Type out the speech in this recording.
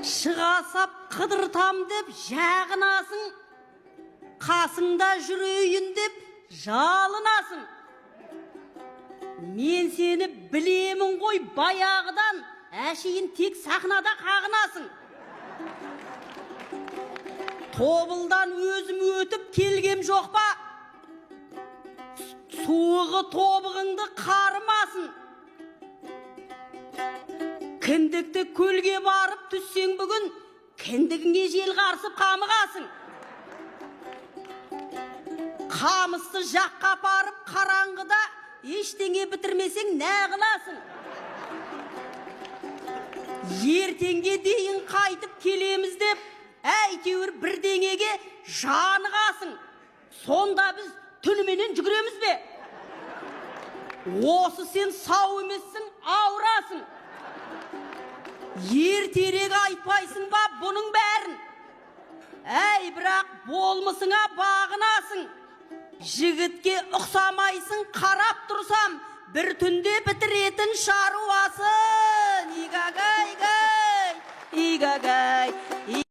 Шығасап қыдыртам деп жағынасың, қасыңда жүрейін деп жалынасың. Мен сені білемін ғой баяғыдан, әшейін тек сахнада қағынасың. Тобылдан өзім өтіп келгем жоқ па? Суығы тобығыңды қарымасын. Кіндікті көлге барып түссең бүгін, кіндігіңе жел қарсып қамығасың. Қамысты жаққа апарып қараңғыда ештеңе бітірмесең нәғыласың. Ертеңге дейін қайтып келеміз деп, әйтеуір бірдеңеге жанығасың. Сонда біз түніменен жүгіреміз бе? Осы сен сау емессің, ауырасың. Ертерек айтпайсың ба бұның бәрін? Әй, бірақ болмысыңа бағынасың. Жігітке ұқсамайсың, қарап тұрсам, бір түнде бітіретін шаруасын. Игагай, игагай.